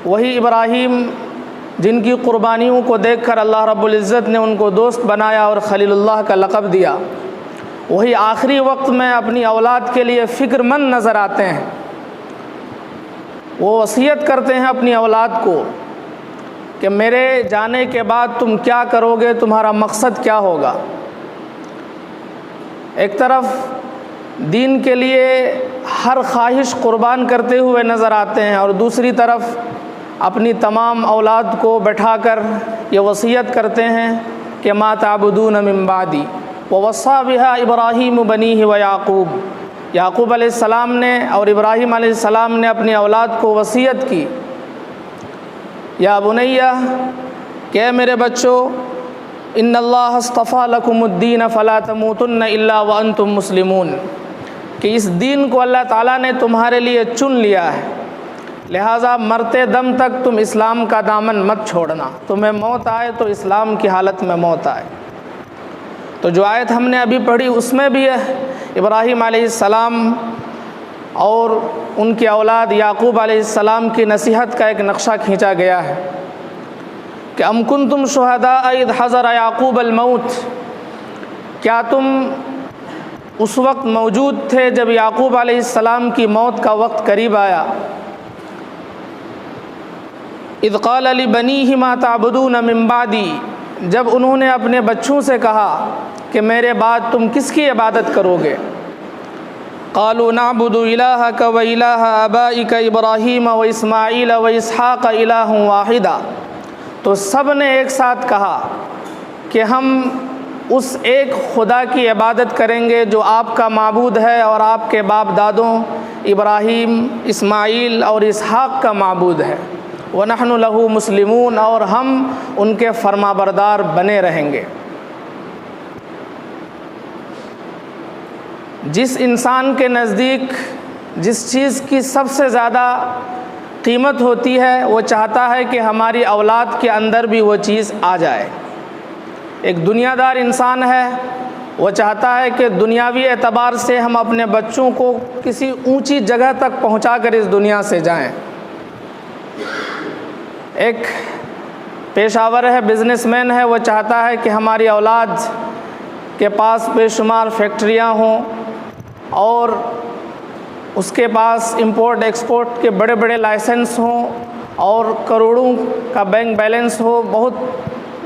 وہی ابراہیم جن کی قربانیوں کو دیکھ کر اللہ رب العزت نے ان کو دوست بنایا اور خلیل اللہ کا لقب دیا، وہی آخری وقت میں اپنی اولاد کے لیے فکر مند نظر آتے ہیں۔ وہ وصیت کرتے ہیں اپنی اولاد کو کہ میرے جانے کے بعد تم کیا کرو گے، تمہارا مقصد کیا ہوگا۔ ایک طرف دین کے لیے ہر خواہش قربان کرتے ہوئے نظر آتے ہیں، اور دوسری طرف اپنی تمام اولاد کو بٹھا کر یہ وصیت کرتے ہیں کہ ما تعبدون من بعدی ووصى بها ابراہیم بنیہ ویعقوب۔ یعقوب علیہ السلام نے اور ابراہیم علیہ السلام نے اپنی اولاد کو وصیت کی، یا بنیہ کہ میرے بچوں، ان اللہ اصطفى لکم الدین فلا تموتن الا وانتم مسلمون، کہ اس دین کو اللہ تعالیٰ نے تمہارے لیے چن لیا ہے، لہٰذا مرتے دم تک تم اسلام کا دامن مت چھوڑنا، تمہیں موت آئے تو اسلام کی حالت میں موت آئے۔ تو جو آیت ہم نے ابھی پڑھی اس میں بھی ابراہیم علیہ السلام اور ان کی اولاد یعقوب علیہ السلام کی نصیحت کا ایک نقشہ کھینچا گیا ہے کہ ام کنتم شہداء اذ حضر یعقوب الموت، کیا تم اس وقت موجود تھے جب یعقوب علیہ السلام کی موت کا وقت قریب آیا۔ اذ قال لبنیہ ما تعبدون من بعدی، جب انہوں نے اپنے بچوں سے کہا کہ میرے بعد تم کس کی عبادت کرو گے۔ قالوا نعبد الہک و الہ آبائک ابراہیم و اسماعیل و اسحاق الہ واحدا، تو سب نے ایک ساتھ کہا کہ ہم اس ایک خدا کی عبادت کریں گے جو آپ کا معبود ہے اور آپ کے باپ دادوں ابراہیم، اسماعیل اور اسحاق کا معبود ہے، وَنَحْنُ لَهُ مُسْلِمُونَ، اور ہم ان کے فرما بردار بنے رہیں گے۔ جس انسان کے نزدیک جس چیز کی سب سے زیادہ قیمت ہوتی ہے وہ چاہتا ہے کہ ہماری اولاد کے اندر بھی وہ چیز آ جائے۔ ایک دنیا دار انسان ہے، وہ چاہتا ہے کہ دنیاوی اعتبار سے ہم اپنے بچوں کو کسی اونچی جگہ تک پہنچا کر اس دنیا سے جائیں۔ ایک پیشہ ور ہے، بزنس مین ہے، وہ چاہتا ہے کہ ہماری اولاد کے پاس بے شمار فیکٹریاں ہوں اور اس کے پاس امپورٹ ایکسپورٹ کے بڑے بڑے لائسنس ہوں اور کروڑوں کا بینک بیلنس ہو، بہت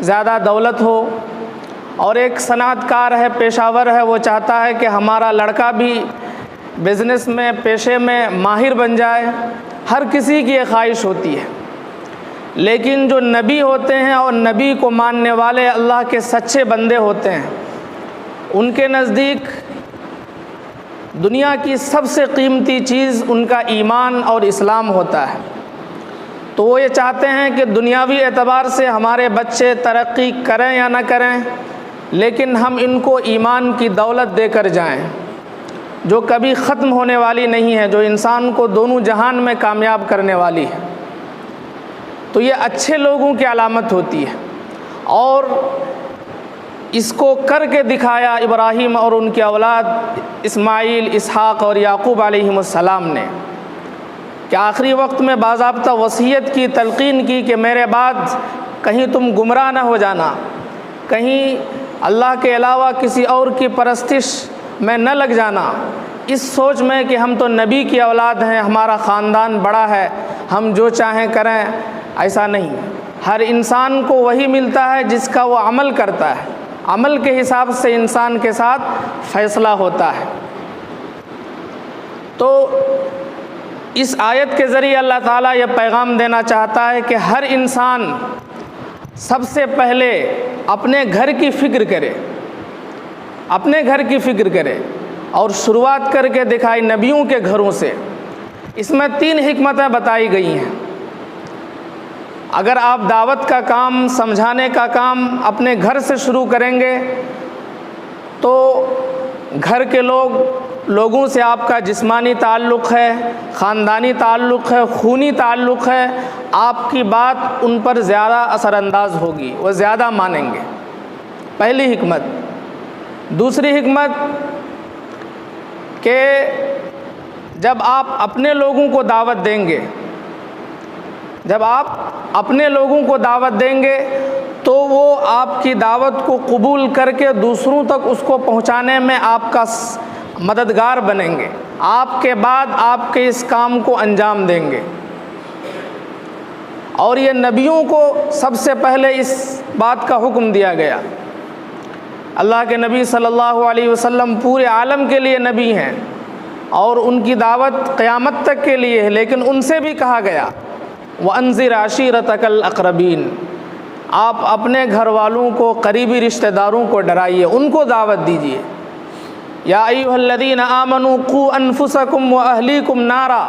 زیادہ دولت ہو۔ اور ایک صنعت کار ہے، پیشہ ور ہے، وہ چاہتا ہے کہ ہمارا لڑکا بھی بزنس میں، پیشے میں ماہر بن جائے۔ ہر کسی کی یہ خواہش ہوتی ہے، لیکن جو نبی ہوتے ہیں اور نبی کو ماننے والے اللہ کے سچے بندے ہوتے ہیں، ان کے نزدیک دنیا کی سب سے قیمتی چیز ان کا ایمان اور اسلام ہوتا ہے۔ تو وہ یہ چاہتے ہیں کہ دنیاوی اعتبار سے ہمارے بچے ترقی کریں یا نہ کریں، لیکن ہم ان کو ایمان کی دولت دے کر جائیں جو کبھی ختم ہونے والی نہیں ہے، جو انسان کو دونوں جہان میں کامیاب کرنے والی ہے۔ تو یہ اچھے لوگوں کی علامت ہوتی ہے، اور اس کو کر کے دکھایا ابراہیم اور ان کی اولاد اسماعیل، اسحاق اور یعقوب علیہم السلام نے، کہ آخری وقت میں باضابطہ وصیت کی، تلقین کی کہ میرے بعد کہیں تم گمراہ نہ ہو جانا، کہیں اللہ کے علاوہ کسی اور کی پرستش میں نہ لگ جانا، اس سوچ میں کہ ہم تو نبی کی اولاد ہیں، ہمارا خاندان بڑا ہے، ہم جو چاہیں کریں۔ ایسا نہیں، ہر انسان کو وہی ملتا ہے جس کا وہ عمل کرتا ہے، عمل کے حساب سے انسان کے ساتھ فیصلہ ہوتا ہے۔ تو اس آیت کے ذریعے اللہ تعالیٰ یہ پیغام دینا چاہتا ہے کہ ہر انسان سب سے پہلے اپنے گھر کی فکر کرے، اپنے گھر کی فکر کرے، اور شروعات کر کے دکھائی نبیوں کے گھروں سے۔ اس میں 3 حکمتیں بتائی گئی ہیں۔ اگر آپ دعوت کا کام، سمجھانے کا کام اپنے گھر سے شروع کریں گے تو گھر کے لوگوں سے آپ کا جسمانی تعلق ہے، خاندانی تعلق ہے، خونی تعلق ہے، آپ کی بات ان پر زیادہ اثر انداز ہوگی، وہ زیادہ مانیں گے۔ پہلی حکمت۔ دوسری حکمت کہ جب آپ اپنے لوگوں کو دعوت دیں گے، جب آپ اپنے لوگوں کو دعوت دیں گے تو وہ آپ کی دعوت کو قبول کر کے دوسروں تک اس کو پہنچانے میں آپ کا مددگار بنیں گے، آپ کے بعد آپ کے اس کام کو انجام دیں گے۔ اور یہ نبیوں کو سب سے پہلے اس بات کا حکم دیا گیا۔ اللہ کے نبی صلی اللہ علیہ وسلم پورے عالم کے لیے نبی ہیں اور ان کی دعوت قیامت تک کے لیے ہے، لیکن ان سے بھی کہا گیا وَأَنذِرْ عَشِيرَتَكَ الْأَقْرَبِينَ، آپ اپنے گھر والوں کو، قریبی رشتہ داروں کو ڈرائیے، ان کو دعوت دیجیے۔ یا ایھا الذین آمنوا قوا انفسکم واہلیکم نارا،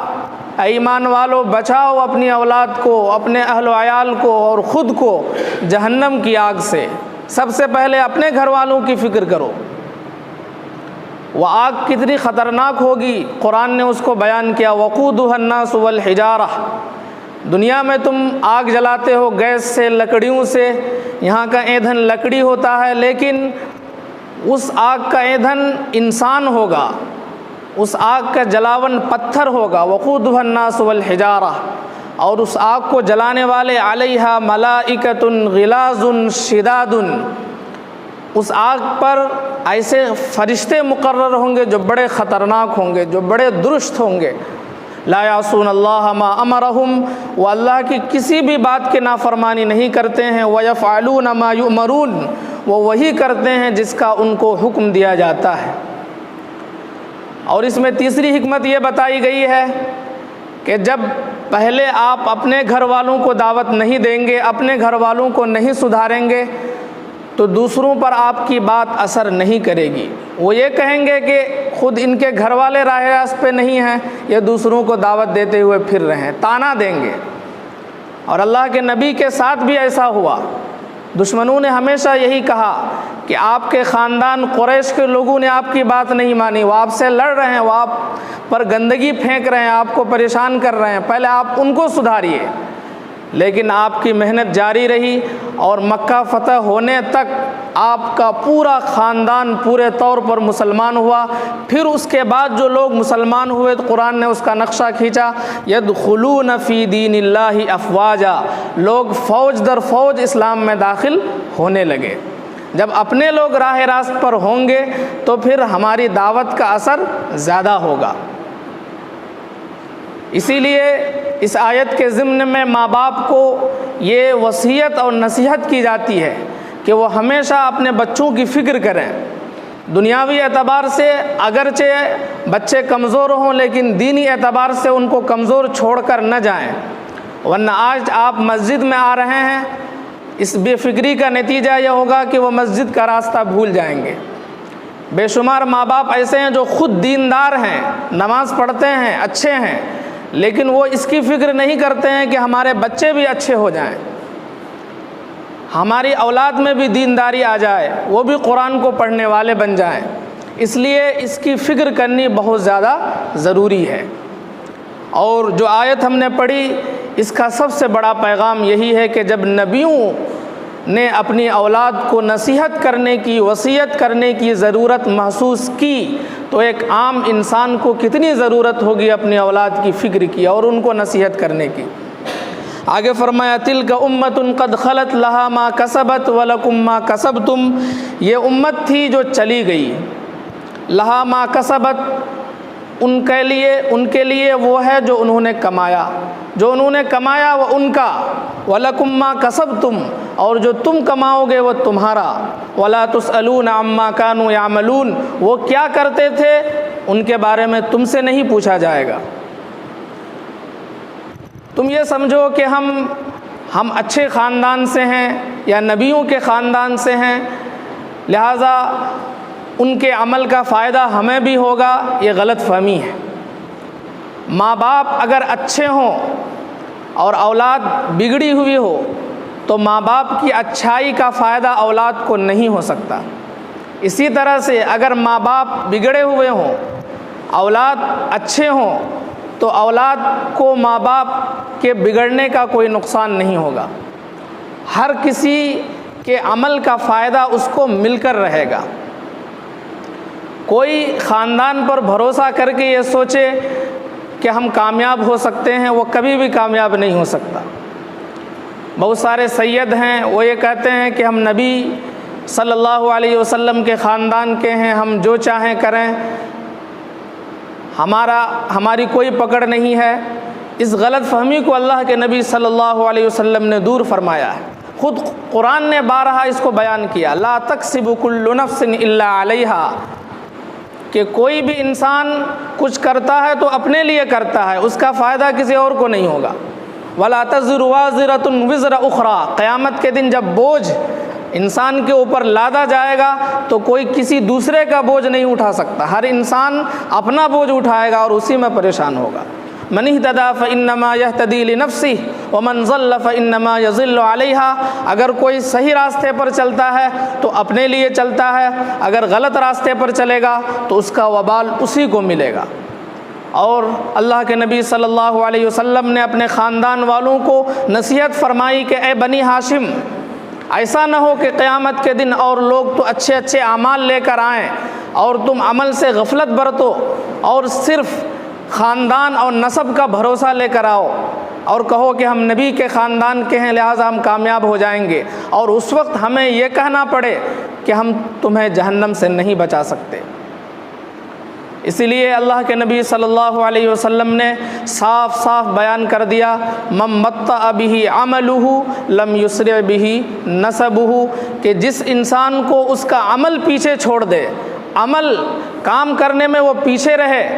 اے ایمان والو بچاؤ اپنی اولاد کو، اپنے اہل و عیال کو اور خود کو جہنم کی آگ سے۔ سب سے پہلے اپنے گھر والوں کی فکر کرو۔ وہ آگ کتنی خطرناک ہوگی، قرآن نے اس کو بیان کیا، وقودها الناس والحجارہ۔ دنیا میں تم آگ جلاتے ہو گیس سے، لکڑیوں سے، یہاں کا ایندھن لکڑی ہوتا ہے، لیکن اس آگ کا ایندھن انسان ہوگا، اس آگ کا جلاون پتھر ہوگا، وقودها الناس والحجارہ، اور اس آگ کو جلانے والے علیہا ملائکۃ غلاظ شداد، اس آگ پر ایسے فرشتے مقرر ہوں گے جو بڑے خطرناک ہوں گے، جو بڑے درست ہوں گے۔ لا یعصون اللہ ما امرہم، وہ اللہ کی کسی بھی بات کی نافرمانی نہیں کرتے ہیں، ویفعلون ما یؤمرون، وہ وہی کرتے ہیں جس کا ان کو حکم دیا جاتا ہے۔ اور اس میں تیسری حکمت یہ بتائی گئی ہے کہ جب پہلے آپ اپنے گھر والوں کو دعوت نہیں دیں گے، اپنے گھر والوں کو نہیں سدھاریں گے، تو دوسروں پر آپ کی بات اثر نہیں کرے گی۔ وہ یہ کہیں گے کہ خود ان کے گھر والے راہ راست پہ نہیں ہیں، یہ دوسروں کو دعوت دیتے ہوئے پھر رہے ہیں، طعنہ دیں گے۔ اور اللہ کے نبی کے ساتھ بھی ایسا ہوا۔ دشمنوں نے ہمیشہ یہی کہا کہ آپ کے خاندان قریش کے لوگوں نے آپ کی بات نہیں مانی، وہ آپ سے لڑ رہے ہیں، وہ آپ پر گندگی پھینک رہے ہیں، آپ کو پریشان کر رہے ہیں، پہلے آپ ان کو سدھاریے۔ لیکن آپ کی محنت جاری رہی اور مکہ فتح ہونے تک آپ کا پورا خاندان پورے طور پر مسلمان ہوا۔ پھر اس کے بعد جو لوگ مسلمان ہوئے تو قرآن نے اس کا نقشہ کھینچا، یدخلون فی دین اللہ افواجا، لوگ فوج در فوج اسلام میں داخل ہونے لگے۔ جب اپنے لوگ راہ راست پر ہوں گے تو پھر ہماری دعوت کا اثر زیادہ ہوگا۔ اسی لیے اس آیت کے ضمن میں ماں باپ کو یہ وصیت اور نصیحت کی جاتی ہے کہ وہ ہمیشہ اپنے بچوں کی فکر کریں۔ دنیاوی اعتبار سے اگرچہ بچے کمزور ہوں، لیکن دینی اعتبار سے ان کو کمزور چھوڑ کر نہ جائیں، ورنہ آج آپ مسجد میں آ رہے ہیں، اس بے فکری کا نتیجہ یہ ہوگا کہ وہ مسجد کا راستہ بھول جائیں گے۔ بے شمار ماں باپ ایسے ہیں جو خود دیندار ہیں، نماز پڑھتے ہیں، اچھے ہیں، لیکن وہ اس کی فکر نہیں کرتے ہیں کہ ہمارے بچے بھی اچھے ہو جائیں، ہماری اولاد میں بھی دینداری آ جائے، وہ بھی قرآن کو پڑھنے والے بن جائیں۔ اس لیے اس کی فکر کرنی بہت زیادہ ضروری ہے۔ اور جو آیت ہم نے پڑھی، اس کا سب سے بڑا پیغام یہی ہے کہ جب نبیوں نے اپنی اولاد کو نصیحت کرنے کی، وصیت کرنے کی ضرورت محسوس کی، تو ایک عام انسان کو کتنی ضرورت ہوگی اپنی اولاد کی فکر کی اور ان کو نصیحت کرنے کی۔ آگے فرمایا تلک امۃ قد خلت لہا ما کسبت ولکم ما کسبتم، یہ امت تھی جو چلی گئی، لہا ما کسبت، ان کے لیے وہ ہے جو انہوں نے کمایا، جو انہوں نے کمایا وہ ان کا، وَلَكُمْ مَا كَسَبْتُمْ، اور جو تم کماؤ گے وہ تمہارا، وَلَا تُسْأَلُونَ عَمَّا كَانُوا يَعْمَلُونَ، وہ کیا کرتے تھے ان کے بارے میں تم سے نہیں پوچھا جائے گا۔ تم یہ سمجھو کہ ہم اچھے خاندان سے ہیں یا نبیوں کے خاندان سے ہیں، لہٰذا ان کے عمل کا فائدہ ہمیں بھی ہوگا، یہ غلط فہمی ہے۔ ماں باپ اگر اچھے ہوں اور اولاد بگڑی ہوئی ہو تو ماں باپ کی اچھائی کا فائدہ اولاد کو نہیں ہو سکتا۔ اسی طرح سے اگر ماں باپ بگڑے ہوئے ہوں، اولاد اچھے ہوں، تو اولاد کو ماں باپ کے بگڑنے کا کوئی نقصان نہیں ہوگا، ہر کسی کے عمل کا فائدہ اس کو مل کر رہے گا۔ کوئی خاندان پر بھروسہ کر کے یہ سوچے کہ ہم کامیاب ہو سکتے ہیں، وہ کبھی بھی کامیاب نہیں ہو سکتا۔ بہت سارے سید ہیں، وہ یہ کہتے ہیں کہ ہم نبی صلی اللہ علیہ وسلم کے خاندان کے ہیں، ہم جو چاہیں کریں، ہماری کوئی پکڑ نہیں ہے۔ اس غلط فہمی کو اللہ کے نبی صلی اللہ علیہ وسلم نے دور فرمایا ہے۔ خود قرآن نے بارہا اس کو بیان کیا، لا تکسب کل نفس الا علیہا، کہ کوئی بھی انسان کچھ کرتا ہے تو اپنے لیے کرتا ہے، اس کا فائدہ کسی اور کو نہیں ہوگا۔ ولا تزر وازرۃ وزر اخری، قیامت کے دن جب بوجھ انسان کے اوپر لادا جائے گا تو کوئی کسی دوسرے کا بوجھ نہیں اٹھا سکتا، ہر انسان اپنا بوجھ اٹھائے گا اور اسی میں پریشان ہوگا۔ من اہتدی فانما یہتدی لنفسہ ومن ضل فانما یضل علیہا، اگر کوئی صحیح راستے پر چلتا ہے تو اپنے لیے چلتا ہے، اگر غلط راستے پر چلے گا تو اس کا وبال اسی کو ملے گا۔ اور اللہ کے نبی صلی اللہ علیہ وسلم نے اپنے خاندان والوں کو نصیحت فرمائی کہ اے بنی ہاشم، ایسا نہ ہو کہ قیامت کے دن اور لوگ تو اچھے اچھے اعمال لے کر آئیں اور تم عمل سے غفلت برتو اور صرف خاندان اور نسب کا بھروسہ لے کر آؤ اور کہو کہ ہم نبی کے خاندان کے ہیں لہٰذا ہم کامیاب ہو جائیں گے، اور اس وقت ہمیں یہ کہنا پڑے کہ ہم تمہیں جہنم سے نہیں بچا سکتے۔ اسی لیے اللہ کے نبی صلی اللہ علیہ وسلم نے صاف صاف بیان کر دیا، من بطأ بہ عملہ لم یسرع بہ نسبہ، کہ جس انسان کو اس کا عمل پیچھے چھوڑ دے، عمل کام کرنے میں وہ پیچھے رہے،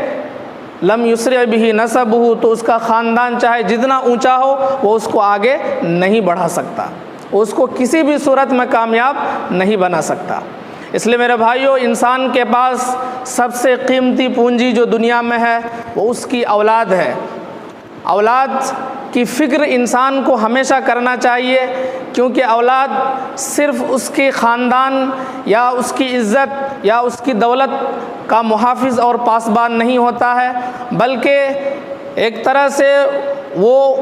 لم یسرع بہ نسبہ، تو اس کا خاندان چاہے جتنا اونچا ہو وہ اس کو آگے نہیں بڑھا سکتا، اس کو کسی بھی صورت میں کامیاب نہیں بنا سکتا۔ اس لیے میرے بھائیوں، انسان کے پاس سب سے قیمتی پونجی جو دنیا میں ہے وہ اس کی اولاد ہے۔ اولاد کی فکر انسان کو ہمیشہ کرنا چاہیے، کیونکہ اولاد صرف اس کے خاندان یا اس کی عزت یا اس کی دولت کا محافظ اور پاسبان نہیں ہوتا ہے، بلکہ ایک طرح سے وہ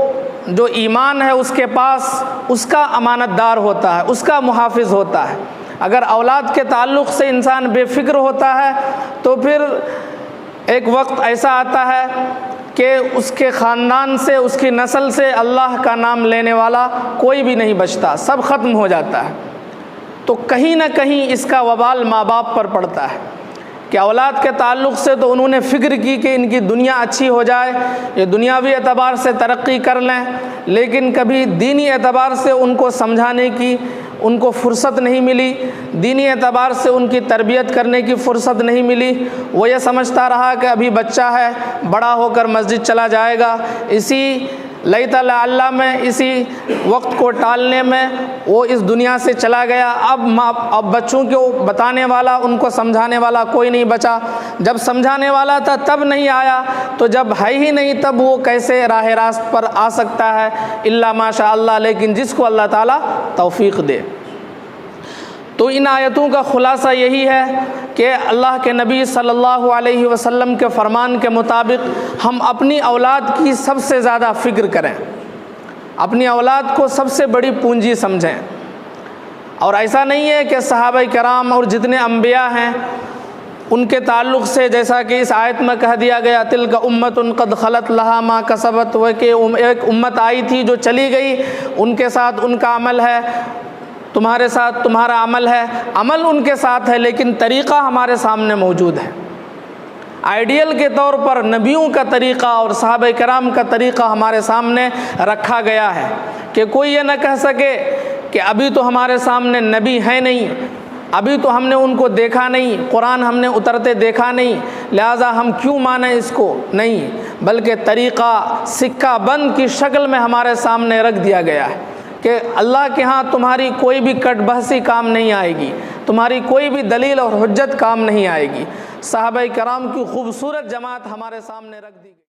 جو ایمان ہے اس کے پاس اس کا امانت دار ہوتا ہے، اس کا محافظ ہوتا ہے۔ اگر اولاد کے تعلق سے انسان بے فکر ہوتا ہے تو پھر ایک وقت ایسا آتا ہے کہ اس کے خاندان سے، اس کی نسل سے اللہ کا نام لینے والا کوئی بھی نہیں بچتا، سب ختم ہو جاتا ہے۔ تو کہیں نہ کہیں اس کا وبال ماں باپ پر پڑتا ہے کہ اولاد کے تعلق سے تو انہوں نے فکر کی کہ ان کی دنیا اچھی ہو جائے، یہ دنیاوی اعتبار سے ترقی کر لیں، لیکن کبھی دینی اعتبار سے ان کو سمجھانے کی ان کو فرصت نہیں ملی، دینی اعتبار سے ان کی تربیت کرنے کی فرصت نہیں ملی۔ وہ یہ سمجھتا رہا کہ ابھی بچہ ہے، بڑا ہو کر مسجد چلا جائے گا، اسی لیت لعلہ میں، اسی وقت کو ٹالنے میں وہ اس دنیا سے چلا گیا۔ اب بچوں کو بتانے والا، ان کو سمجھانے والا کوئی نہیں بچا، جب سمجھانے والا تھا تب نہیں آیا، تو جب ہے ہی نہیں تب وہ کیسے راہ راست پر آ سکتا ہے؟ الا ماشاء اللہ، لیکن جس کو اللہ تعالیٰ توفیق دے۔ تو ان آیتوں کا خلاصہ یہی ہے کہ اللہ کے نبی صلی اللہ علیہ وسلم کے فرمان کے مطابق ہم اپنی اولاد کی سب سے زیادہ فکر کریں، اپنی اولاد کو سب سے بڑی پونجی سمجھیں۔ اور ایسا نہیں ہے کہ صحابہ کرام اور جتنے انبیاء ہیں ان کے تعلق سے، جیسا کہ اس آیت میں کہہ دیا گیا، تلک امۃ قد خلت لہا ما کسبت، وہ کہ ایک امت آئی تھی جو چلی گئی، ان کے ساتھ ان کا عمل ہے، تمہارے ساتھ تمہارا عمل ہے، عمل ان کے ساتھ ہے لیکن طریقہ ہمارے سامنے موجود ہے۔ آئیڈیل کے طور پر نبیوں کا طریقہ اور صحابہ کرام کا طریقہ ہمارے سامنے رکھا گیا ہے کہ کوئی یہ نہ کہہ سکے کہ ابھی تو ہمارے سامنے نبی ہے نہیں، ابھی تو ہم نے ان کو دیکھا نہیں، قرآن ہم نے اترتے دیکھا نہیں، لہٰذا ہم کیوں مانیں اس کو؟ نہیں، بلکہ طریقہ سکہ بند کی شکل میں ہمارے سامنے رکھ دیا گیا ہے کہ اللہ کے ہاں تمہاری کوئی بھی کٹ بحثی کام نہیں آئے گی، تمہاری کوئی بھی دلیل اور حجت کام نہیں آئے گی۔ صحابہ کرام کی خوبصورت جماعت ہمارے سامنے رکھ دی گئی۔